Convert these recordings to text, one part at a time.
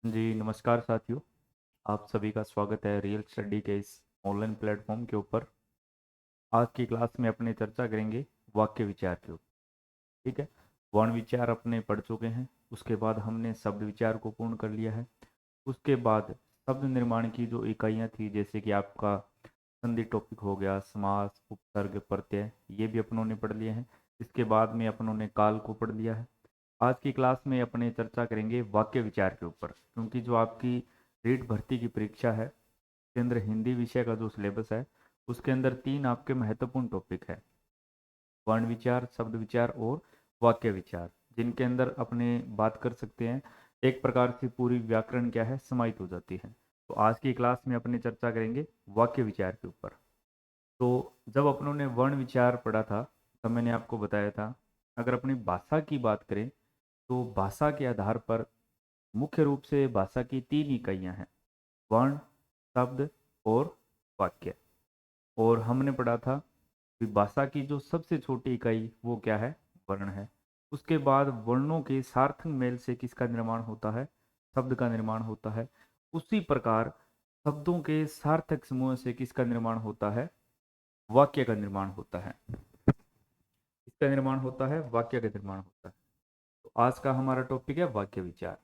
जी नमस्कार साथियों। आप सभी का स्वागत है रियल स्टडी के इस ऑनलाइन प्लेटफॉर्म के ऊपर। आज की क्लास में अपने चर्चा करेंगे वाक्य विचार के ऊपर। ठीक है। वर्ण विचार अपने पढ़ चुके हैं। उसके बाद हमने शब्द विचार को पूर्ण कर लिया है। उसके बाद शब्द निर्माण की जो इकाइयाँ थी, जैसे कि आपका संधि टॉपिक हो गया, समास, उपसर्ग, प्रत्यय, ये भी अपनों ने पढ़ लिए हैं। इसके बाद में अपनों ने काल को पढ़ लिया है। आज की क्लास में अपने चर्चा करेंगे वाक्य विचार के ऊपर, क्योंकि जो आपकी रीट भर्ती की परीक्षा है उसके अंदर हिंदी विषय का जो सिलेबस है उसके अंदर तीन आपके महत्वपूर्ण टॉपिक है: वर्ण विचार, शब्द विचार और वाक्य विचार, जिनके अंदर अपने बात कर सकते हैं एक प्रकार से पूरी व्याकरण क्या है समाहित हो जाती है। तो आज की क्लास में अपने चर्चा करेंगे वाक्य विचार के ऊपर। तो जब अपनों ने वर्ण विचार पढ़ा था तब मैंने आपको बताया था, अगर अपनी भाषा की बात करें तो भाषा के आधार पर मुख्य रूप से भाषा की तीन इकाइयां हैं: वर्ण, शब्द और वाक्य। और हमने पढ़ा था कि भाषा की जो सबसे छोटी इकाई वो क्या है, वर्ण है। उसके बाद वर्णों के सार्थक मेल से किसका निर्माण होता है, शब्द का निर्माण होता है। उसी प्रकार शब्दों के सार्थक समूह से किसका निर्माण होता है, वाक्य का निर्माण होता है। इसका निर्माण होता है, वाक्य का निर्माण होता है। तो आज का हमारा टॉपिक है वाक्य विचार।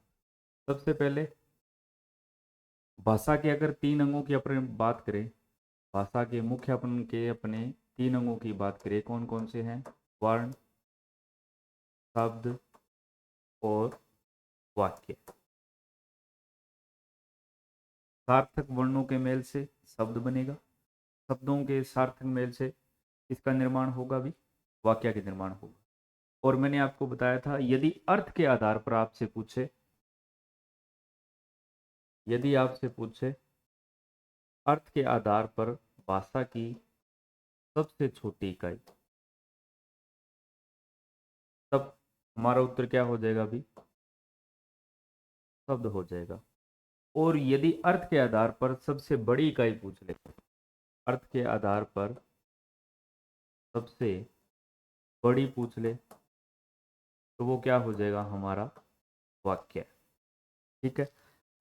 सबसे पहले भाषा के अगर तीन अंगों की अपन बात करें, भाषा के मुख्य अपन के अपने तीन अंगों की बात करें, कौन कौन से हैं? वर्ण, शब्द और वाक्य। सार्थक वर्णों के मेल से शब्द बनेगा, शब्दों के सार्थक मेल से इसका निर्माण होगा भी, वाक्य का निर्माण होगा। और मैंने आपको बताया था यदि अर्थ के आधार पर आपसे पूछे, यदि आपसे पूछे अर्थ के आधार पर भाषा की सबसे छोटी इकाई, तब हमारा उत्तर क्या हो जाएगा अभी, शब्द हो जाएगा। और यदि अर्थ के आधार पर सबसे बड़ी इकाई पूछ ले, अर्थ के आधार पर सबसे बड़ी पूछ ले, तो वो क्या हो जाएगा हमारा वाक्य। ठीक है।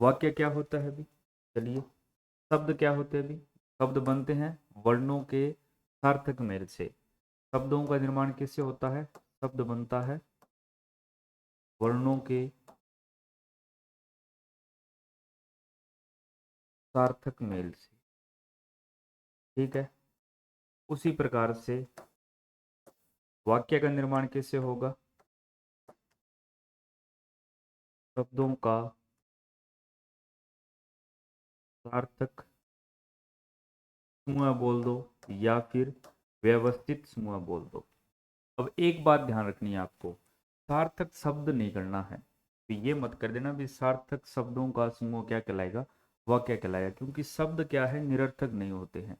वाक्य क्या होता है अभी, चलिए। शब्द क्या होते हैं अभी, शब्द बनते हैं वर्णों के सार्थक मेल से। शब्दों का निर्माण किससे होता है, शब्द बनता है वर्णों के सार्थक मेल से। ठीक है। उसी प्रकार से वाक्य का निर्माण किससे होगा, शब्दों का सार्थक समूह बोल दो या फिर व्यवस्थित समूह बोल दो। अब एक बात ध्यान रखनी है आपको, सार्थक शब्द नहीं करना है। तो ये मत कर देना भी सार्थक शब्दों का समूह क्या कहलाएगा, वाक्य कहलाएगा, क्योंकि शब्द क्या है निरर्थक नहीं होते हैं।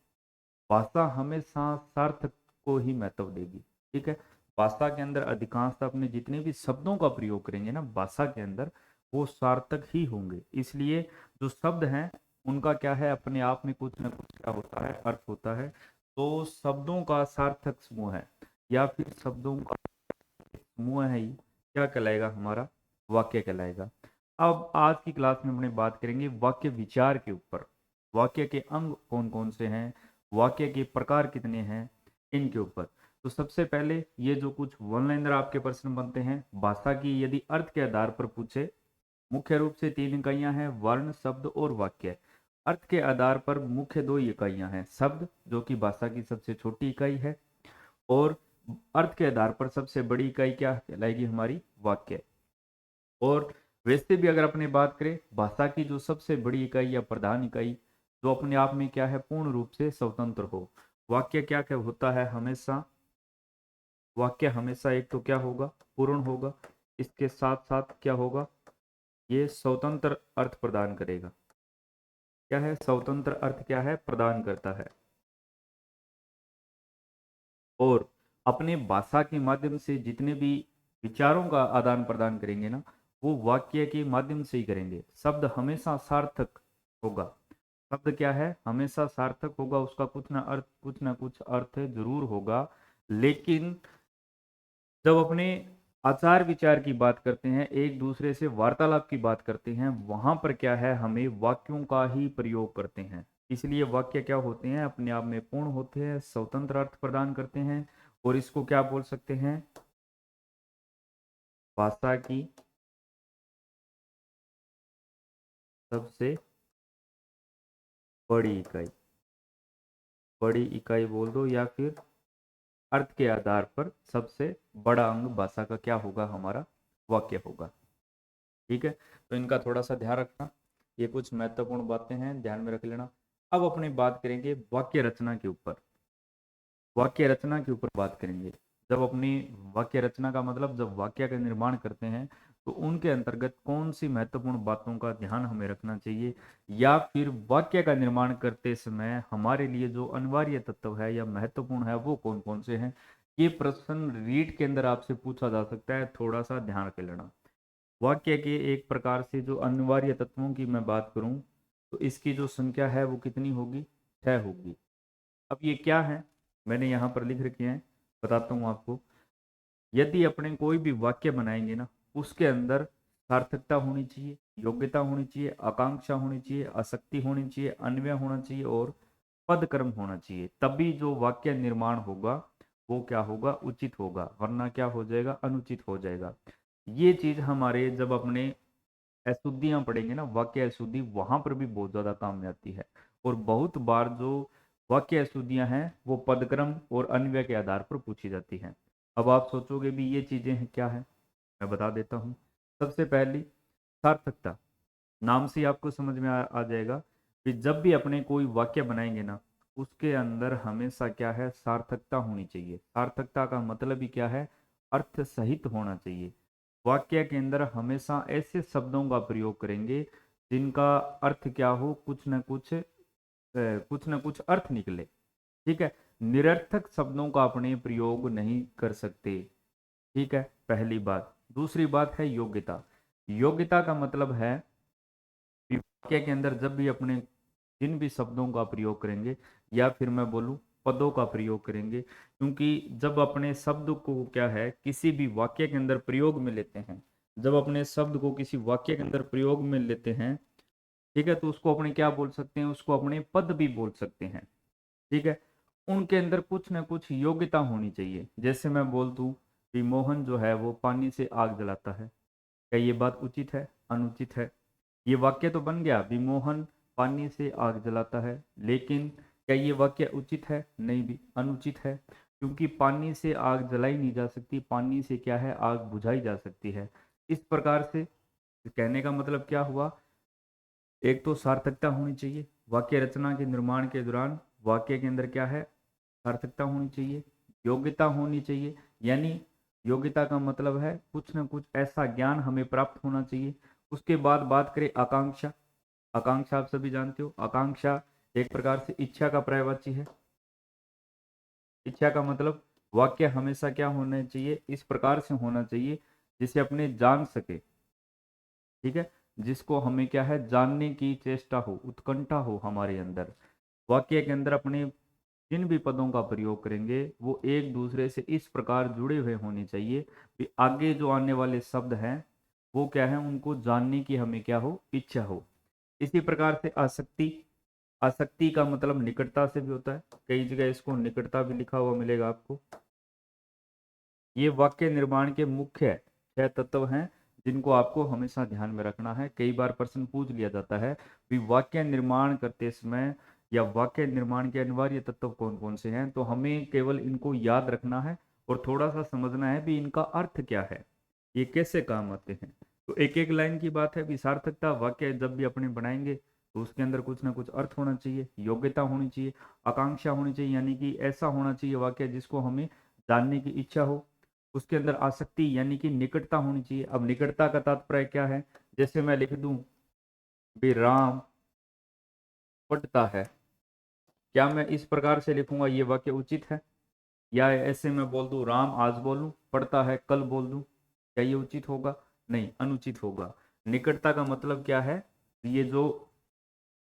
भाषा हमेशा सार्थक को ही महत्व देगी। ठीक है। भाषा के अंदर अधिकांशतः अपने जितने भी शब्दों का प्रयोग करेंगे ना भाषा के अंदर, वो सार्थक ही होंगे। इसलिए जो शब्द हैं उनका क्या है, अपने आप में कुछ ना कुछ क्या होता है, अर्थ होता है। तो शब्दों का सार्थक समूह है या फिर शब्दों का समूह है ही क्या कहलाएगा, हमारा वाक्य कहलाएगा। अब आज की क्लास में हमने बात करेंगे वाक्य विचार के ऊपर। वाक्य के अंग कौन कौन से हैं, वाक्य के प्रकार कितने हैं, इनके ऊपर। तो सबसे पहले ये जो कुछ वन लाइनर आपके प्रश्न बनते हैं भाषा की, यदि अर्थ के आधार पर पूछे, मुख्य रूप से तीन इकाइयां हैं: वर्ण, शब्द और वाक्य। अर्थ के आधार पर मुख्य दो इकाइयां हैं: शब्द जो कि भाषा की सबसे छोटी इकाई है, और अर्थ के आधार पर सबसे बड़ी इकाई क्या कहलाएगी, हमारी वाक्य। और वैसे भी अगर अपने बात करें भाषा की जो सबसे बड़ी इकाई या प्रधान इकाई जो अपने आप में क्या है पूर्ण रूप से स्वतंत्र हो, वाक्य क्या क्या होता है हमेशा, वाक्य हमेशा एक तो क्या होगा, पूर्ण होगा, इसके साथ साथ क्या होगा, ये स्वतंत्र अर्थ प्रदान करेगा। क्या है, स्वतंत्र अर्थ क्या है, प्रदान करता है। और अपने भाषा के माध्यम से जितने भी विचारों का आदान प्रदान करेंगे ना, वो वाक्य के माध्यम से ही करेंगे। शब्द हमेशा सार्थक होगा, शब्द क्या है, हमेशा सार्थक होगा, उसका कुछ ना कुछ अर्थ जरूर होगा। लेकिन जब अपने आचार विचार की बात करते हैं, एक दूसरे से वार्तालाप की बात करते हैं, वहां पर क्या है, हमें वाक्यों का ही प्रयोग करते हैं। इसलिए वाक्य क्या होते हैं, अपने आप में पूर्ण होते हैं, स्वतंत्र अर्थ प्रदान करते हैं, और इसको क्या बोल सकते हैं, भाषा की सबसे बड़ी इकाई, बड़ी इकाई बोल दो, या फिर अर्थ के आधार पर सबसे बड़ा अंग भाषा का क्या होगा, हमारा वाक्य होगा। ठीक है, तो इनका थोड़ा सा ध्यान रखना, ये कुछ महत्वपूर्ण बातें हैं, ध्यान में रख लेना। अब अपनी बात करेंगे वाक्य रचना के ऊपर, वाक्य रचना के ऊपर बात करेंगे। जब अपनी वाक्य रचना का मतलब, जब वाक्य का निर्माण करते हैं तो उनके अंतर्गत कौन सी महत्वपूर्ण बातों का ध्यान हमें रखना चाहिए, या फिर वाक्य का निर्माण करते समय हमारे लिए जो अनिवार्य तत्व है या महत्वपूर्ण है वो कौन कौन से हैं, ये प्रश्न रीड के अंदर आपसे पूछा जा सकता है, थोड़ा सा ध्यान रख लेना। वाक्य के एक प्रकार से जो अनिवार्य तत्वों की मैं बात करूं तो इसकी जो संख्या है वो कितनी होगी, 6 होगी। अब ये क्या है, मैंने यहाँ पर लिख रखे हैं, बताता हूँ आपको। यदि अपने कोई भी वाक्य बनाएंगे ना, उसके अंदर सार्थकता होनी चाहिए, योग्यता होनी चाहिए, आकांक्षा होनी चाहिए, आसक्ति होनी चाहिए, अन्वय होना चाहिए, और पदक्रम होना चाहिए, तभी जो वाक्य निर्माण होगा वो क्या होगा, उचित होगा, वरना क्या हो जाएगा, अनुचित हो जाएगा। ये चीज हमारे जब अपने अशुद्धियां पढ़ेंगे ना, वाक्य अशुद्धि, वहां पर भी बहुत ज्यादा काम में आती है। और बहुत बार जो वाक्य अशुद्धियां हैं वो पदक्रम और अन्वय के आधार पर पूछी जाती हैं। अब आप सोचोगे भी ये चीजें हैं क्या है, मैं बता देता हूँ। सबसे पहली, सार्थकता। नाम से ही आपको समझ में आ जाएगा कि जब भी अपने कोई वाक्य बनाएंगे ना, उसके अंदर हमेशा क्या है, सार्थकता होनी चाहिए। सार्थकता का मतलब ही क्या है, अर्थ सहित होना चाहिए। वाक्य के अंदर हमेशा ऐसे शब्दों का प्रयोग करेंगे जिनका अर्थ क्या हो, कुछ न कुछ अर्थ निकले। ठीक है, निरर्थक शब्दों का अपने प्रयोग नहीं कर सकते। ठीक है, पहली बात। दूसरी बात है योग्यता। योग्यता का मतलब है वाक्य के अंदर जब भी अपने जिन भी शब्दों का प्रयोग करेंगे, या फिर मैं बोलूं पदों का प्रयोग करेंगे, क्योंकि जब अपने शब्द को क्या है किसी भी वाक्य के अंदर प्रयोग में लेते हैं, जब अपने शब्द को किसी वाक्य के अंदर प्रयोग में लेते हैं, ठीक है, तो उसको अपने क्या बोल सकते हैं, उसको अपने पद भी बोल सकते हैं। ठीक है, उनके अंदर कुछ ना कुछ योग्यता होनी चाहिए। जैसे मैं बोल दूं कि मोहन जो है वो पानी से आग जलाता है, क्या ये बात उचित है, अनुचित है? ये वाक्य तो बन गया, विमोहन पानी से आग जलाता है, लेकिन क्या ये वाक्य उचित है, नहीं, भी अनुचित है, क्योंकि पानी से आग जलाई नहीं जा सकती, पानी से क्या है, आग बुझाई जा सकती है। इस प्रकार से कहने का मतलब क्या हुआ, एक तो सार्थकता होनी चाहिए, वाक्य रचना के निर्माण के दौरान वाक्य के अंदर क्या है, सार्थकता होनी चाहिए, योग्यता होनी चाहिए, यानी योग्यता का मतलब है कुछ न कुछ ऐसा ज्ञान हमें प्राप्त होना चाहिए। उसके बाद बात करें आकांक्षा। आकांक्षा आप सभी जानते हो, आकांक्षा एक प्रकार से इच्छा का पर्यायवाची है। इच्छा का मतलब वाक्य हमेशा क्या होना चाहिए, इस प्रकार से होना चाहिए जिसे अपने जान सके। ठीक है, जिसको हमें क्या है, जानने की चेष्टा हो, उत्कंठा हो हमारे अंदर। वाक्य के अंदर अपने जिन भी पदों का प्रयोग करेंगे वो एक दूसरे से इस प्रकार जुड़े हुए होने चाहिए कि आगे जो आने वाले शब्द हैं वो क्या है, उनको जानने की हमें क्या हो, इच्छा हो। इसी प्रकार से आसक्ति। आसक्ति का मतलब निकटता से भी होता है, कई जगह इसको निकटता भी लिखा हुआ मिलेगा आपको। ये वाक्य निर्माण के मुख्य 6 तत्व हैं जिनको आपको हमेशा ध्यान में रखना है। कई बार प्रश्न पूछ लिया जाता है कि वाक्य निर्माण करते समय या वाक्य निर्माण के अनिवार्य तत्व कौन कौन से हैं, तो हमें केवल इनको याद रखना है और थोड़ा सा समझना है भी इनका अर्थ क्या है, ये कैसे काम आते हैं। तो एक एक लाइन की बात है कि सार्थकता, वाक्य जब भी अपने बनाएंगे तो उसके अंदर कुछ ना कुछ अर्थ होना चाहिए, योग्यता होनी चाहिए, आकांक्षा होनी चाहिए, यानी कि ऐसा होना चाहिए वाक्य जिसको हमें जानने की इच्छा हो। उसके अंदर आसक्ति यानी कि निकटता होनी चाहिए। अब निकटता का तात्पर्य क्या है, जैसे मैं लिख दूं भी राम पढ़ता है, क्या मैं इस प्रकार से लिखूंगा ये वाक्य उचित है, या ऐसे मैं बोल दूं राम आज बोलूं, पढ़ता है कल बोल दूं, क्या ये उचित होगा, नहीं, अनुचित होगा। निकटता का मतलब क्या है, ये जो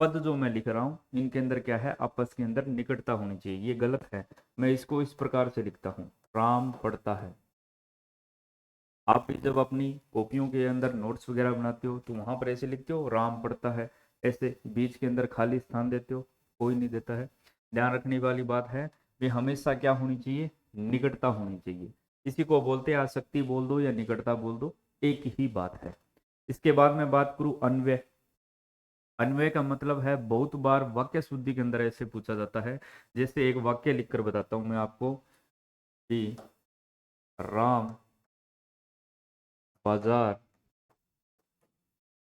पद जो मैं लिख रहा हूं इनके अंदर क्या है, आपस के अंदर निकटता होनी चाहिए, ये गलत है। मैं इसको इस प्रकार से लिखता हूं, राम पढ़ता है, आप भी जब अपनी कॉपियों के अंदर नोट्स वगैरह बनाते हो तो वहां पर ऐसे लिखते हो राम पढ़ता है, ऐसे बीच के अंदर खाली स्थान देते हो? कोई नहीं देता है। ध्यान रखने वाली बात है भी हमेशा क्या होनी चाहिए, निकटता होनी चाहिए। इसी को बोलते हैं आसक्ति बोल दो या निकटता बोल दो, एक ही बात है। इसके बाद मैं बात करूं अन्वय। अन्वय का मतलब है बहुत बार वाक्य शुद्धि के अंदर ऐसे पूछा जाता है, जैसे एक वाक्य लिखकर बताता हूं मैं आपको कि राम बाजार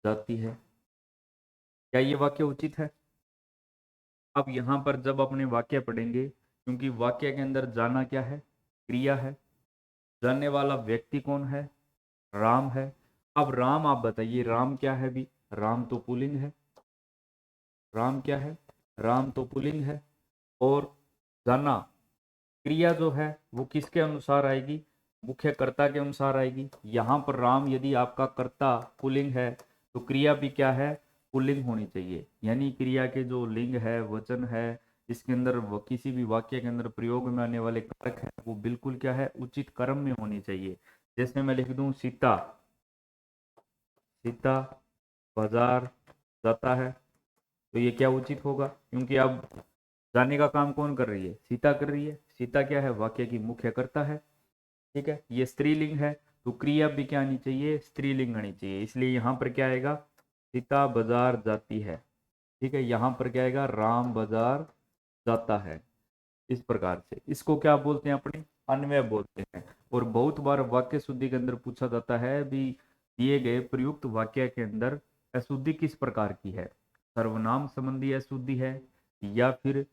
जाती है। क्या ये वाक्य उचित है? अब यहां पर जब अपने वाक्य पढ़ेंगे, क्योंकि वाक्य के अंदर जाना क्या है, क्रिया है। जानने वाला व्यक्ति कौन है, राम है। अब राम आप बताइए राम क्या है भी, राम तो पुल्लिंग है। राम क्या है, राम तो पुल्लिंग है। और जाना क्रिया जो है वो किसके अनुसार आएगी, मुख्य कर्ता के अनुसार आएगी। यहाँ पर राम यदि आपका कर्ता पुल्लिंग है तो क्रिया भी क्या है, पुल्लिंग होनी चाहिए। यानी क्रिया के जो लिंग है, वचन है, इसके अंदर किसी भी वाक्य के अंदर प्रयोग में आने वाले कारक है वो बिल्कुल क्या है, उचित क्रम में होनी चाहिए। जैसे मैं लिख दूं सीता, सीता बाजार जाता है, तो ये क्या उचित होगा, क्योंकि अब जाने का काम कौन कर रही है, सीता कर रही है। सीता क्या है, वाक्य की मुख्य कर्ता है। ठीक है, ये स्त्रीलिंग है तो क्रिया भी क्या आनी चाहिए, स्त्रीलिंग आनी चाहिए। इसलिए यहाँ पर क्या आएगा, सीता बाजार जाती है। ठीक है, यहाँ पर क्या आएगा, राम बाजार जाता है। इस प्रकार से इसको क्या बोलते हैं, अपने अन्वय बोलते हैं। और बहुत बार वाक्य शुद्धि के अंदर पूछा जाता है भी दिए गए प्रयुक्त वाक्य के अंदर अशुद्धि किस प्रकार की है, सर्वनाम संबंधी अशुद्धि है या फिर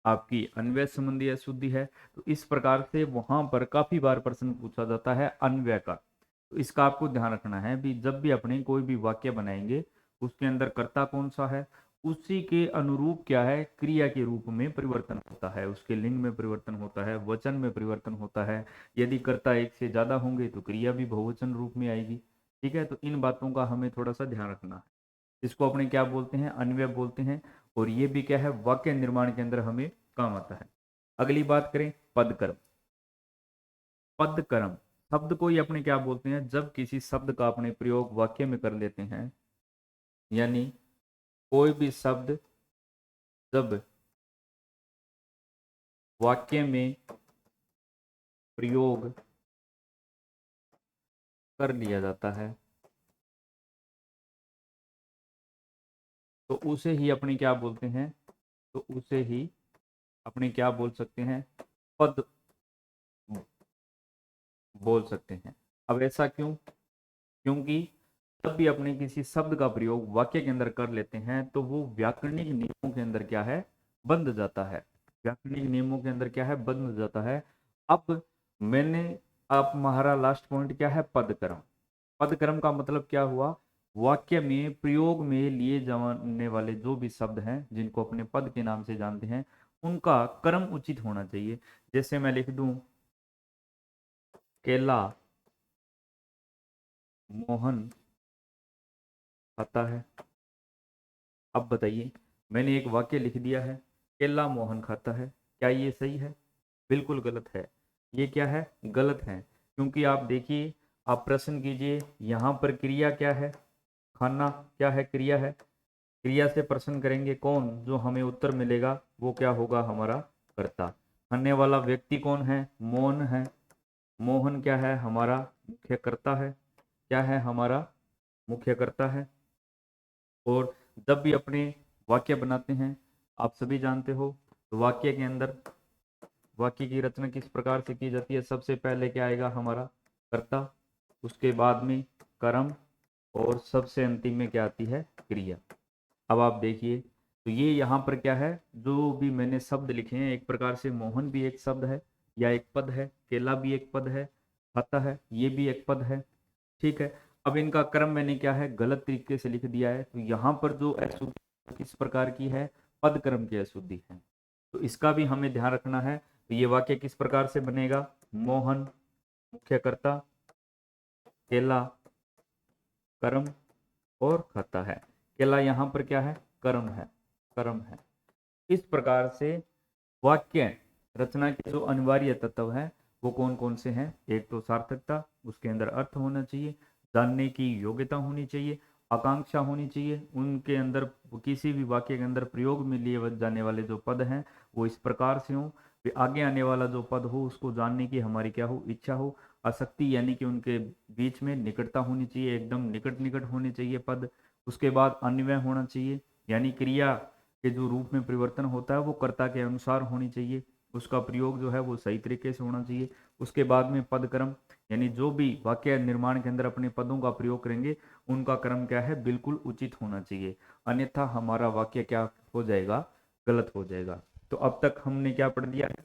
आपकी अन्वय संबंधी अशुद्धि है। तो इस प्रकार से वहां पर काफी बार प्रश्न पूछा जाता है अन्वय का। तो इसका आपको ध्यान रखना है भी जब भी अपने कोई भी वाक्य बनाएंगे उसके अंदर कर्ता कौन सा है, उसी के अनुरूप क्या है, क्रिया के रूप में परिवर्तन होता है, उसके लिंग में परिवर्तन होता है, वचन में परिवर्तन होता है। यदि कर्ता एक से ज्यादा होंगे तो क्रिया भी बहुवचन रूप में आएगी। ठीक है, तो इन बातों का हमें थोड़ा सा ध्यान रखना है। इसको अपने क्या बोलते हैं, अन्वय बोलते हैं। और ये भी क्या है, वाक्य निर्माण के अंदर हमें काम आता है। अगली बात करें पदक्रम। पदक्रम शब्द को ही अपने क्या बोलते हैं, जब किसी शब्द का अपने प्रयोग वाक्य में कर लेते हैं, यानी कोई भी शब्द जब वाक्य में प्रयोग कर लिया जाता है तो उसे ही अपने क्या बोलते हैं, तो उसे ही अपने क्या बोल सकते हैं, पद बोल सकते हैं। अब ऐसा क्यों, क्योंकि जब भी अपने किसी शब्द का प्रयोग वाक्य के अंदर कर लेते हैं तो वो व्याकरणिक नियमों के अंदर क्या है, बंध जाता है। व्याकरणिक नियमों के अंदर क्या है, बंध जाता है। अब मैंने, आप हमारा लास्ट पॉइंट क्या है, पदक्रम। पदक्रम का मतलब क्या हुआ, वाक्य में प्रयोग में लिए जाने वाले जो भी शब्द हैं जिनको अपने पद के नाम से जानते हैं उनका क्रम उचित होना चाहिए। जैसे मैं लिख दूं केला मोहन खाता है। अब बताइए, मैंने एक वाक्य लिख दिया है, केला मोहन खाता है, क्या ये सही है? बिल्कुल गलत है। ये क्या है, गलत है। क्योंकि आप देखिए, आप प्रश्न कीजिए, यहाँ पर क्रिया क्या है, खाना क्या है, क्रिया है। क्रिया से प्रश्न करेंगे कौन, जो हमें उत्तर मिलेगा वो क्या होगा, हमारा कर्ता। खाने वाला व्यक्ति कौन है, मोहन है। मोहन क्या है, हमारा मुख्य कर्ता है। क्या है, हमारा मुख्य कर्ता है। और जब भी अपने वाक्य बनाते हैं, आप सभी जानते हो, तो वाक्य के अंदर वाक्य की रचना किस प्रकार से की जाती है, सबसे पहले क्या आएगा, हमारा कर्ता, उसके बाद में कर्म, और सबसे अंतिम में क्या आती है, क्रिया। अब आप देखिए, तो ये यहाँ पर क्या है, जो भी मैंने शब्द लिखे हैं, एक प्रकार से मोहन भी एक शब्द है या एक पद है, केला भी एक पद है, खाता है ये भी एक पद है। ठीक है, अब इनका क्रम मैंने क्या है, गलत तरीके से लिख दिया है। तो यहाँ पर जो अशुद्धि किस प्रकार की है, पद क्रम की अशुद्धि है। तो इसका भी हमें ध्यान रखना है। तो ये वाक्य किस प्रकार से बनेगा, मोहन मुख्यकर्ता, केला कर्म और खाता है। केला यहाँ पर क्या है, कर्म है, कर्म है। इस प्रकार से वाक्य रचना के जो अनिवार्य तत्व है वो कौन कौन से हैं? एक तो सार्थकता, उसके अंदर अर्थ होना चाहिए, जानने की योग्यता होनी चाहिए, आकांक्षा होनी चाहिए, उनके अंदर किसी भी वाक्य के अंदर प्रयोग में लिए जाने वाले जो पद हैं वो इस प्रकार से हों, फिर आगे आने वाला जो पद हो उसको जानने की हमारी क्या हो, इच्छा हो, आसक्ति यानी कि उनके बीच में निकटता होनी चाहिए, एकदम निकट निकट होने चाहिए पद। उसके बाद अन्वय होना चाहिए, यानी क्रिया के जो रूप में परिवर्तन होता है वो कर्ता के अनुसार होनी चाहिए, उसका प्रयोग जो है वो सही तरीके से होना चाहिए। उसके बाद में पद क्रम, यानी जो भी वाक्य निर्माण के अंदर अपने पदों का प्रयोग करेंगे उनका क्रम क्या है, बिल्कुल उचित होना चाहिए, अन्यथा हमारा वाक्य क्या हो जाएगा, गलत हो जाएगा। तो अब तक हमने क्या पढ़ दिया है,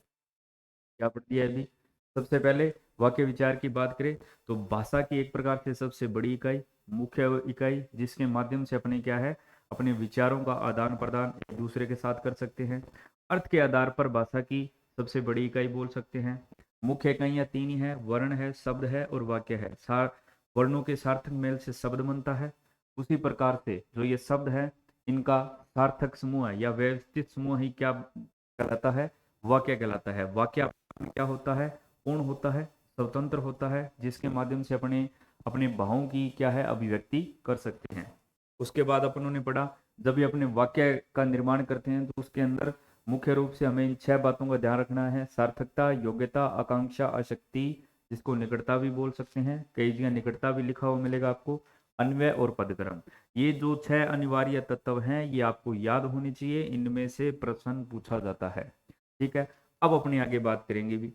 क्या पढ़ दिया है अभी? सबसे पहले वाक्य विचार की बात करें तो भाषा की एक प्रकार से सबसे बड़ी इकाई, मुख्य इकाई, जिसके माध्यम से अपने क्या है, अपने विचारों का आदान प्रदान एक दूसरे के साथ कर सकते हैं। अर्थ के आधार पर भाषा की सबसे बड़ी इकाई बोल सकते हैं। मुख्य इकाइयां तीन ही है, वर्ण है, शब्द है और वाक्य है। वर्णों के सार्थक मेल से शब्द बनता है। उसी प्रकार से जो ये शब्द है इनका सार्थक समूह है या व्यवस्थित समूह ही क्या कहलाता है, वाक्य कहलाता है। वाक्य क्या होता है, पूर्ण होता है, स्वतंत्र होता है, जिसके माध्यम से अपने अपने भावों की क्या है, अभिव्यक्ति कर सकते हैं। उसके बाद अपनों ने पढ़ा जब भी अपने वाक्य का निर्माण करते हैं तो उसके अंदर मुख्य रूप से हमें इन 6 बातों का ध्यान रखना है, सार्थकता, योग्यता, आकांक्षा, आसक्ति, जिसको निकटता भी बोल सकते हैं, कई जगह निकटता भी लिखा हुआ मिलेगा आपको, अन्वय और पदक्रम। ये जो 6 अनिवार्य तत्व हैं ये आपको याद होने चाहिए, इनमें से प्रश्न पूछा जाता है। ठीक है, अब अपनी आगे बात करेंगे भी,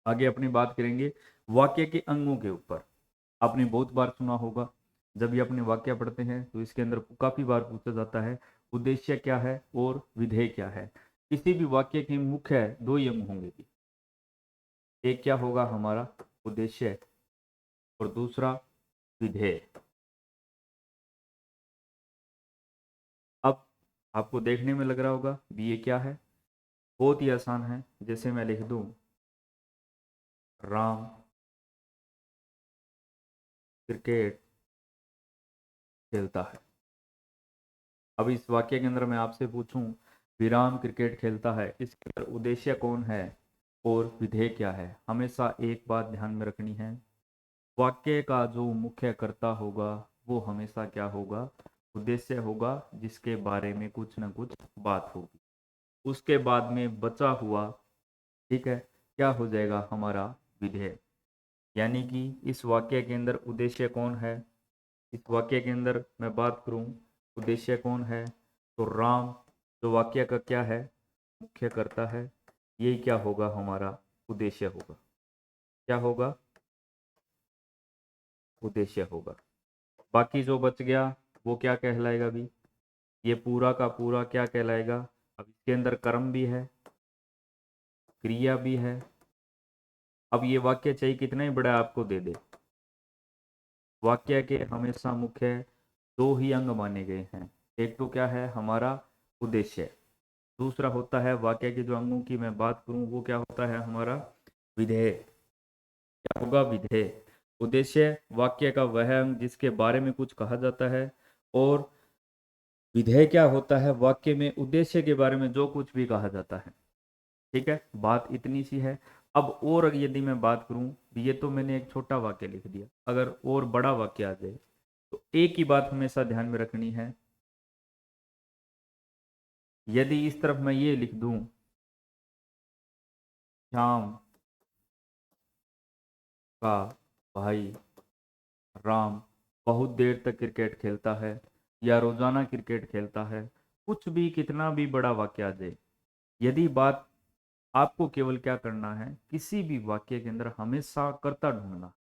आगे अपनी बात करेंगे वाक्य के अंगों के ऊपर। आपने बहुत बार सुना होगा जब भी अपने वाक्य पढ़ते हैं तो इसके अंदर काफी बार पूछा जाता है उद्देश्य क्या है और विधेय क्या है। किसी भी वाक्य के मुख्य दो ही अंग होंगे, एक क्या होगा हमारा उद्देश्य और दूसरा विधेय। अब आपको देखने में लग रहा होगा भी ये क्या है, बहुत ही आसान है। जैसे मैं लिख दूं राम क्रिकेट खेलता है। अब इस वाक्य के अंदर मैं आपसे पूछूं विराम क्रिकेट खेलता है, इसके अंदर उद्देश्य कौन है और विधेय क्या है? हमेशा एक बात ध्यान में रखनी है, वाक्य का जो मुख्य कर्ता होगा वो हमेशा क्या होगा, उद्देश्य होगा, जिसके बारे में कुछ ना कुछ बात होगी। उसके बाद में बचा हुआ, ठीक है, क्या हो जाएगा हमारा विधेय। यानी कि इस वाक्य के अंदर उद्देश्य कौन है, इस वाक्य के अंदर मैं बात करूं उद्देश्य कौन है, तो राम जो वाक्य का क्या है, मुख्य करता है, यही क्या होगा हमारा उद्देश्य होगा। क्या होगा, उद्देश्य होगा। बाकी जो बच गया वो क्या कहलाएगा भी, ये पूरा का पूरा क्या कहलाएगा। अब इसके अंदर कर्म भी है, क्रिया भी है। अब ये वाक्य चाहिए कितना ही बड़ा आपको दे दे, वाक्य के हमेशा मुख्य दो ही अंग माने गए हैं। एक तो क्या है हमारा उद्देश्य, दूसरा होता है वाक्य के जो अंगों की मैं बात करूं वो क्या होता है हमारा विधेय। क्या होगा, विधेय। उद्देश्य वाक्य का वह अंग जिसके बारे में कुछ कहा जाता है, और विधेय क्या होता है, वाक्य में उद्देश्य के बारे में जो कुछ भी कहा जाता है। ठीक है, बात इतनी सी है। अब और यदि मैं बात करूं, ये तो मैंने एक छोटा वाक्य लिख दिया, अगर और बड़ा वाक्य आ जाए तो एक ही बात हमेशा ध्यान में रखनी है। यदि इस तरफ मैं ये लिख दूं श्याम का भाई राम बहुत देर तक क्रिकेट खेलता है, या रोजाना क्रिकेट खेलता है, कुछ भी कितना भी बड़ा वाक्य आ जाए, यदि बात आपको केवल क्या करना है, किसी भी वाक्य के अंदर हमेशा कर्ता ढूंढना।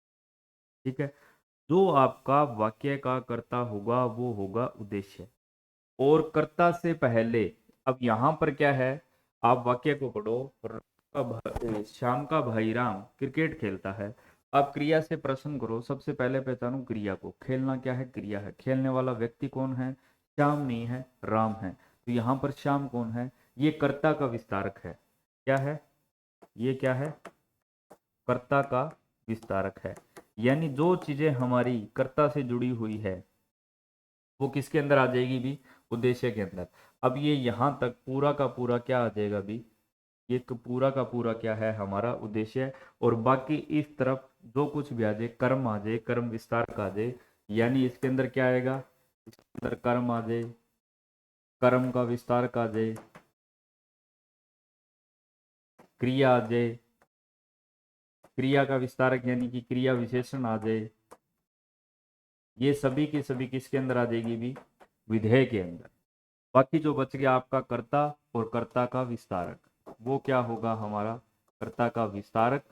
ठीक है, जो आपका वाक्य का कर्ता होगा वो होगा उद्देश्य, और कर्ता से पहले, अब यहां पर क्या है, आप वाक्य को पढ़ो, शाम का भाई राम क्रिकेट खेलता है। आप क्रिया से प्रश्न करो, सबसे पहले पहचानो क्रिया को, खेलना क्या है, क्रिया है, खेलने वाला व्यक्ति कौन है, श्याम नहीं है, राम है। तो यहाँ पर श्याम कौन है, ये कर्ता का विस्तारक है। क्या है, ये क्या है, कर्ता का विस्तारक है। यानी जो चीजें हमारी कर्ता से जुड़ी हुई है वो किसके अंदर आ जाएगी भी, उद्देश्य के अंदर। अब ये यहां तक पूरा का पूरा क्या आ जाएगा भी, ये तो पूरा का पूरा क्या है हमारा उद्देश्य है। और बाकी इस तरफ जो कुछ भी आ जाए, कर्म आ जाए, कर्म विस्तारक आ जाए, यानी इसके अंदर क्या आएगा, इसके अंदर कर्म आ जाए, कर्म का विस्तारक आ जाए, क्रिया आ जाए, क्रिया का विस्तारक यानी कि क्रिया विशेषण आ जाए, ये सभी की सभी किसके अंदर आ जाएगी भी, विधेय के अंदर। बाकी जो बच गया आपका कर्ता और कर्ता का विस्तारक, वो क्या होगा हमारा, कर्ता का विस्तारक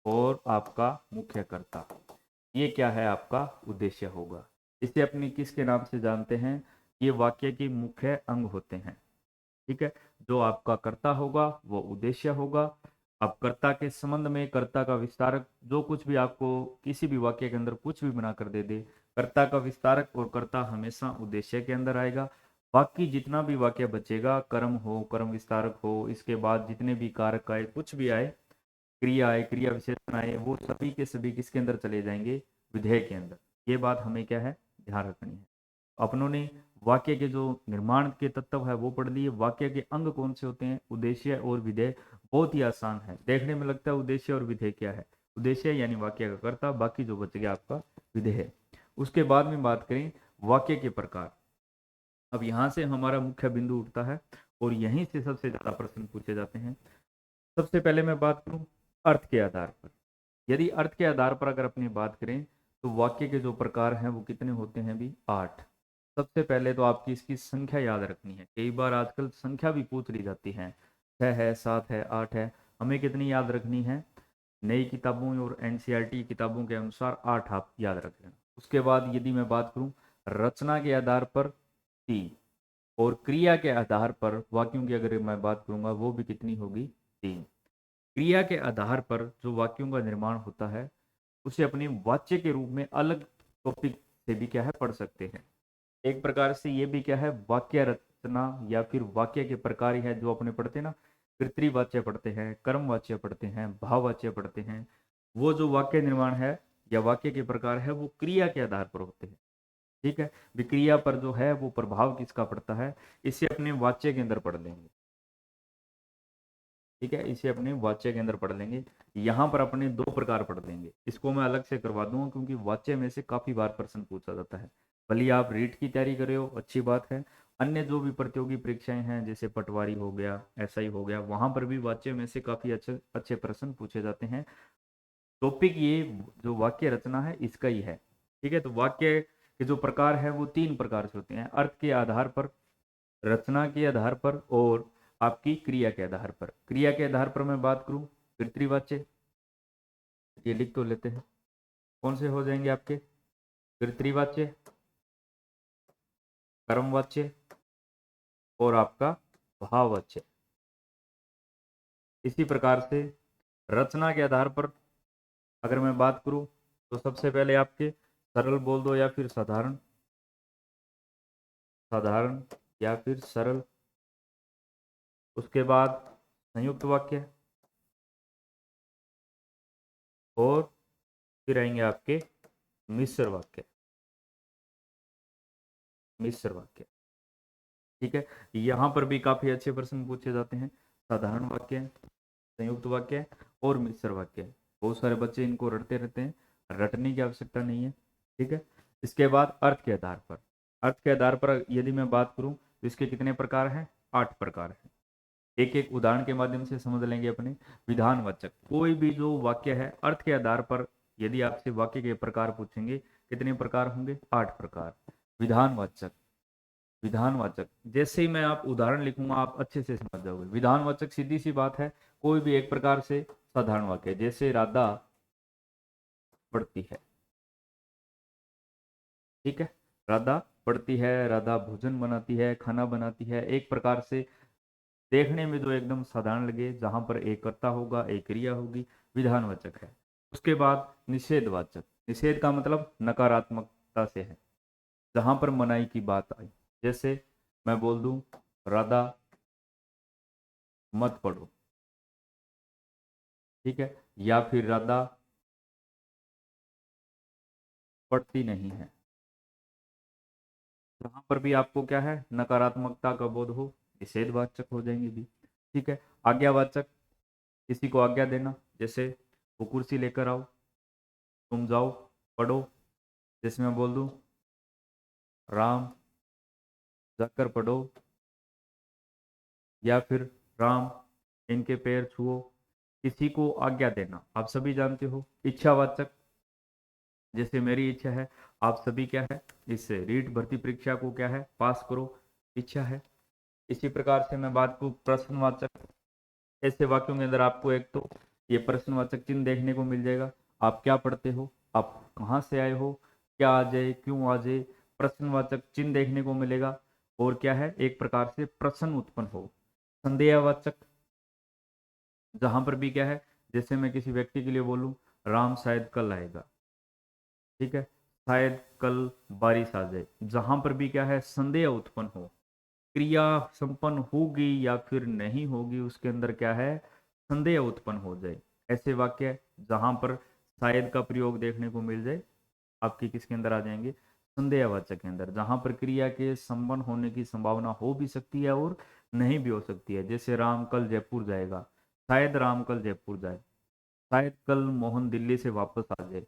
और आपका मुख्य कर्ता, ये क्या है आपका उद्देश्य होगा। इसे अपनी किसके नाम से जानते हैं, ये वाक्य के मुख्य अंग होते हैं। ठीक है, जो आपका कर्ता होगा वो उद्देश्य होगा। अब कर्ता के संबंध में कर्ता का विस्तारक, जो कुछ भी आपको किसी भी वाक्य के अंदर कुछ भी बना कर दे दे, कर्ता का विस्तारक और कर्ता हमेशा उद्देश्य के अंदर आएगा। बाकी जितना भी वाक्य बचेगा, कर्म हो, कर्म विस्तारक हो, इसके बाद जितने भी कारक आए, कुछ भी आए, क्रिया आए, क्रिया विशेषण आए, वो सभी के सभी किसके अंदर चले जाएंगे, विधेय के अंदर। ये बात हमें क्या है, ध्यान रखनी है। अपनों ने वाक्य के जो निर्माण के तत्व है वो पढ़ लिए। वाक्य के अंग कौन से होते हैं, उद्देश्य और विधेय। बहुत ही आसान है, देखने में लगता है उद्देश्य और विधेय क्या है, उद्देश्य यानी वाक्य का कर्ता, बाकी जो बच गया आपका विधेय है। उसके बाद में बात करें वाक्य के प्रकार। अब यहाँ से हमारा मुख्य बिंदु उठता है और यहीं से सबसे ज्यादा प्रश्न पूछे जाते हैं। सबसे पहले मैं बात करूं अर्थ के आधार पर। यदि अर्थ के आधार पर अगर अपनी बात करें तो वाक्य के जो प्रकार हैं वो कितने होते हैं भी, 8। सबसे पहले तो आपकी इसकी संख्या याद रखनी है। कई बार आजकल संख्या भी पूछ ली जाती है, 6 है, 7 है, 8 है। हमें कितनी याद रखनी है, नई किताबों और एनसीईआरटी किताबों के अनुसार 8 आप याद रख लेना। उसके बाद यदि मैं बात करूं रचना के आधार पर 3, और क्रिया के आधार पर वाक्यों की अगर मैं बात करूंगा वो भी कितनी होगी, 3। क्रिया के आधार पर जो वाक्यों का निर्माण होता है उसे अपने वाच्य के रूप में अलग टॉपिक से भी क्या है पढ़ सकते हैं। एक प्रकार से ये भी क्या है, वाक्य रचना या फिर वाक्य के प्रकार ही है जो अपने पढ़ते हैं ना। पितृवाच्य पढ़ते हैं, कर्मवाच्य पढ़ते हैं, भाववाच्य पढ़ते हैं। वो जो वाक्य निर्माण है या वाक्य के प्रकार है वो क्रिया के आधार पर होते हैं। ठीक है, विक्रिया पर जो है वो प्रभाव किसका पड़ता है, इसे अपने वाच्य के अंदर पढ़ लेंगे। ठीक है, इसे अपने वाच्य के अंदर पढ़ लेंगे। यहाँ पर अपने 2 प्रकार पढ़ लेंगे, इसको मैं अलग से करवा दूंगा क्योंकि वाच्य में से काफी बार प्रश्न पूछा जाता है। भले आप रीट की तैयारी कर रहे हो, अच्छी बात है। अन्य जो भी प्रतियोगी परीक्षाएं हैं जैसे पटवारी हो गया, एसआई हो गया, वहां पर भी वाच्य में से काफी अच्छे अच्छे प्रश्न पूछे जाते हैं। टॉपिक ये जो वाक्य रचना है इसका ही है। ठीक है, तो वाक्य के जो प्रकार है वो 3 प्रकार से होते हैं, अर्थ के आधार पर, रचना के आधार पर और आपकी क्रिया के आधार पर। क्रिया के आधार पर मैं बात करूं पितृवाच्य, ये लिख तो लेते हैं, कौन से हो जाएंगे आपके, पितृवाच्य, कर्मवाच्य और आपका भाववाच्य। इसी प्रकार से रचना के आधार पर अगर मैं बात करूं तो सबसे पहले आपके सरल बोल दो या फिर साधारण, साधारण या फिर सरल। उसके बाद संयुक्त वाक्य और फिर आएंगे आपके मिश्र वाक्य, मिश्र वाक्य। ठीक है, यहाँ पर भी काफी अच्छे प्रश्न पूछे जाते हैं, साधारण वाक्य, संयुक्त वाक्य और मिश्र वाक्य। बहुत सारे बच्चे इनको रटते रहते हैं, रटने की आवश्यकता नहीं है। ठीक है, इसके बाद अर्थ के आधार पर, अर्थ के आधार पर यदि मैं बात करूं तो इसके कितने प्रकार हैं, 8 प्रकार हैं। एक एक उदाहरण के माध्यम से समझ लेंगे अपने। विधानवाचक, कोई भी जो वाक्य है अर्थ के आधार पर यदि आपसे वाक्य के प्रकार पूछेंगे, कितने प्रकार होंगे, 8 प्रकार। विधानवाचक, विधानवाचक जैसे ही मैं आप उदाहरण लिखूंगा आप अच्छे से समझ जाओगे। विधानवाचक सीधी सी बात है, कोई भी एक प्रकार से साधारण वाक्य, जैसे राधा पढ़ती है। ठीक है, राधा पढ़ती है, राधा भोजन बनाती है, खाना बनाती है, एक प्रकार से देखने में जो एकदम साधारण लगे, जहां पर एक कर्ता होगा, एक क्रिया होगी, विधानवाचक है। उसके बाद निषेधवाचक, निषेध का मतलब नकारात्मकता से है, जहां पर मनाही की बात आई। जैसे मैं बोल दूं राधा मत पढ़ो, ठीक है, या फिर राधा पढ़ती नहीं है, जहां पर भी आपको क्या है, नकारात्मकता का बोध हो, निषेधवाचक हो जाएंगे भी। ठीक है। आज्ञावाचक, किसी को आज्ञा देना, जैसे वो कुर्सी लेकर आओ, तुम जाओ पढ़ो। जैसे मैं बोल दूं राम जाकर पढ़ो, या फिर राम इनके पैर छुओ। किसी को आज्ञा देना आप सभी जानते हो। इच्छावाचक, जैसे मेरी इच्छा है आप सभी क्या है इस रीट भर्ती परीक्षा को क्या है पास करो, इच्छा है। इसी प्रकार से मैं बात करूं प्रश्नवाचक, ऐसे वाक्यों के अंदर आपको एक तो ये प्रश्नवाचक चिन्ह देखने को मिल जाएगा। आप क्या पढ़ते हो, आप कहाँ से आए हो, क्या आ जाए, क्यों आ जाए, प्रश्नवाचक चिन्ह देखने को मिलेगा। और क्या है, एक प्रकार से प्रश्न उत्पन्न हो। संदेहवाचक, जहां पर भी क्या है, जैसे मैं किसी व्यक्ति के लिए बोलूं राम शायद कल आएगा, ठीक है, शायद कल बारिश आ जाए, जहां पर भी क्या है संदेह उत्पन्न हो, क्रिया संपन्न होगी या फिर नहीं होगी, उसके अंदर क्या है संदेह उत्पन्न हो जाए, ऐसे वाक्य जहां पर शायद का प्रयोग देखने को मिल जाए, आपके किसके अंदर आ जाएंगे, संदेहवाचक के अंदर, जहां पर क्रिया के संपन्न होने की संभावना हो भी सकती है और नहीं भी हो सकती है। जैसे राम कल जयपुर जाएगा, शायद राम कल जयपुर जाए, शायद कल मोहन दिल्ली से वापस आ जाए।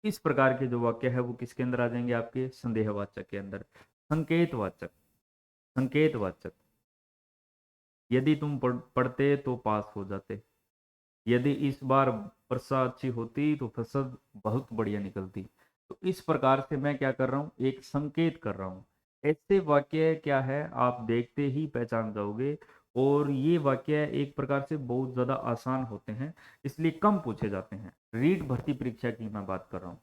इस प्रकार के जो वाक्य है वो किसके अंदर आ जाएंगे, आपके संदेहवाचक के अंदर। संकेतवाचक, संकेतवाचक, यदि तुम पढ़ते तो पास हो जाते, यदि इस बार वर्षा अच्छी होती तो फसल बहुत बढ़िया निकलती। तो इस प्रकार से मैं क्या कर रहा हूँ, एक संकेत कर रहा हूँ। ऐसे वाक्य क्या है आप देखते ही पहचान जाओगे। और ये वाक्य एक प्रकार से बहुत ज्यादा आसान होते हैं, इसलिए कम पूछे जाते हैं। रीट भर्ती परीक्षा की मैं बात कर रहा हूँ।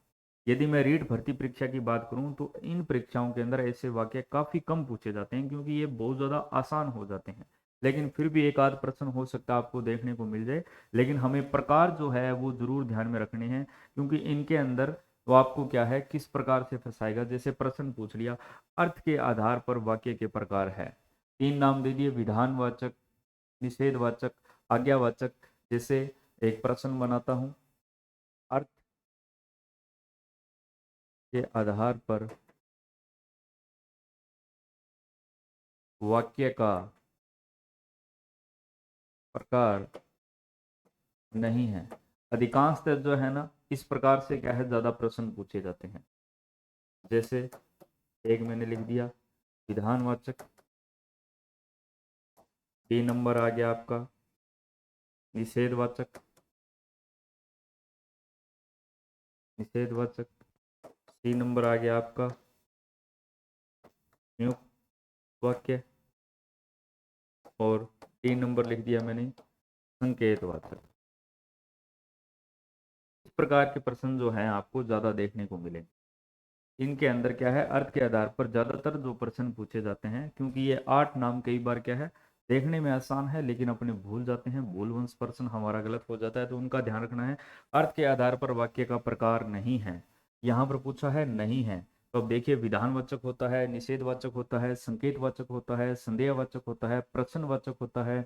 यदि मैं रीट भर्ती परीक्षा की बात करूं तो इन परीक्षाओं के अंदर ऐसे वाक्य काफी कम पूछे जाते हैं, क्योंकि ये बहुत ज्यादा आसान हो जाते हैं। लेकिन फिर भी एक आध प्रश्न हो सकता है आपको देखने को मिल जाए, लेकिन हमें प्रकार जो है वो जरूर ध्यान में रखने हैं, क्योंकि इनके अंदर वो आपको क्या है किस प्रकार से फंसाएगा। जैसे प्रश्न पूछ लिया, अर्थ के आधार पर वाक्य के प्रकार है, तीन नाम दे दिए, विधानवाचक, निषेधवाचक, आज्ञावाचक। जैसे एक प्रश्न बनाता हूं, अर्थ के आधार पर वाक्य का प्रकार नहीं है। अधिकांशतः जो है ना इस प्रकार से क्या है ज्यादा प्रश्न पूछे जाते हैं। जैसे एक मैंने लिख दिया विधानवाचक, बी नंबर आ गया आपका निषेधवाचक, निषेधवाचक, सी नंबर आ गया आपका संयुक्त वाक्य, और डी नंबर लिख दिया मैंने संकेतवाचक। इस प्रकार के प्रश्न जो हैं आपको ज्यादा देखने को मिले। इनके अंदर क्या है अर्थ के आधार पर ज्यादातर जो प्रश्न पूछे जाते हैं, क्योंकि ये 8 नाम कई बार क्या है देखने में आसान है लेकिन अपने भूल जाते हैं, भूलवंश प्रश्न हमारा गलत हो जाता है, तो उनका ध्यान रखना है। अर्थ के आधार पर वाक्य का प्रकार नहीं है, यहाँ पर पूछा है नहीं है। तो अब देखिए विधानवाचक होता है, निषेधवाचक होता है, संकेतवाचक होता है, संदेहवाचक होता है, प्रश्नवाचक होता है,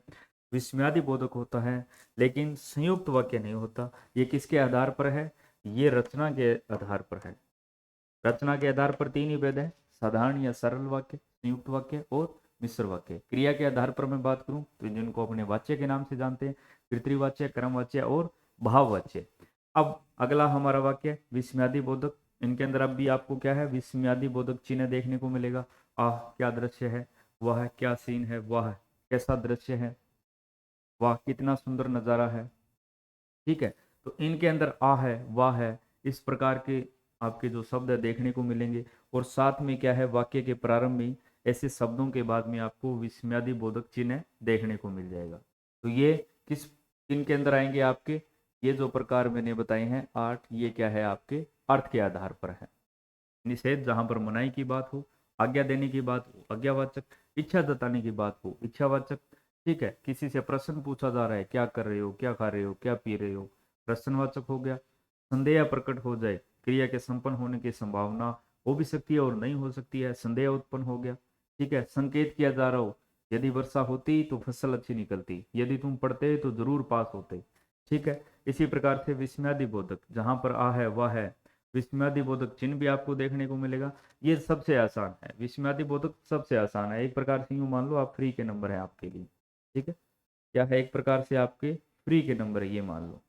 विस्मयादि बोधक होता है, लेकिन संयुक्त वाक्य नहीं होता। ये किसके आधार पर है, ये रचना के आधार पर है। रचना के आधार पर 3 ही भेद है, साधारण या सरल वाक्य, संयुक्त वाक्य और मिश्र वाक्य। क्रिया के आधार पर मैं बात करूं तो जिनको अपने वाच्य के नाम से जानते हैं, पितृवाच्य, क्रमवाच्य और भाववाच्य। अब अगला हमारा वाक्य विस्मयादि बोधक। इनके अंदर अब भी आपको क्या है विस्मयादि बोधक चिन्ह देखने को मिलेगा। आह क्या दृश्य है, वह क्या सीन है, वह कैसा दृश्य है, वाह कितना सुंदर नजारा है, ठीक है। तो इनके अंदर आ है, वाह है, इस प्रकार के आपके जो शब्द है देखने को मिलेंगे। और साथ में क्या है वाक्य के प्रारंभ में ऐसे शब्दों के बाद में आपको विस्मयादि बोधक चिन्ह देखने को मिल जाएगा। तो ये किस इनके अंदर आएंगे आपके, ये जो प्रकार मैंने बताए हैं 8, ये क्या है आपके अर्थ के आधार पर है। निषेध जहां पर मनाही की बात हो, आज्ञा देने की बात हो आज्ञावाचक, इच्छा जताने की बात हो इच्छावाचक, ठीक है। किसी से प्रश्न पूछा जा रहा है क्या कर रहे हो, क्या खा रहे हो, क्या पी रहे हो, प्रश्नवाचक हो गया। संदेह प्रकट हो जाए, क्रिया के संपन्न होने की संभावना हो भी सकती है और नहीं हो सकती है, संदेह उत्पन्न हो गया, ठीक है। संकेत किया जा रहा हो, यदि वर्षा होती तो फसल अच्छी निकलती, यदि तुम पढ़ते तो जरूर पास होते, ठीक है। इसी प्रकार से विस्मयादि बोधक, जहां पर आ है वह है, विस्मयादि बोधक चिन्ह भी आपको देखने को मिलेगा। ये सबसे आसान है, विस्मयादि बोधक सबसे आसान है, एक प्रकार से यूं मान लो आप फ्री के नंबर है आपके लिए, ठीक है। क्या है, एक प्रकार से आपके फ्री के नंबर है, ये मान लो।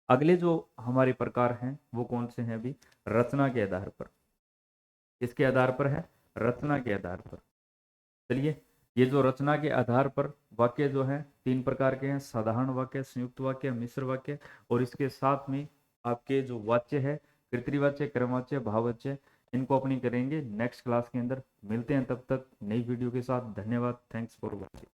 अगले जो हमारे प्रकार हैं वो कौन से हैं अभी, रचना के आधार पर। किसके आधार पर है, रचना के आधार पर। चलिए, ये जो रचना के आधार पर वाक्य जो है तीन प्रकार के हैं, साधारण वाक्य, संयुक्त वाक्य, मिश्र वाक्य, और इसके साथ में आपके जो वाच्य है, कृतवाच्य, क्रमवाच्य, भाववाच्य, इनको अपनी करेंगे नेक्स्ट क्लास के अंदर। मिलते हैं तब तक नई वीडियो के साथ। धन्यवाद, थैंक्स फॉर वॉचिंग।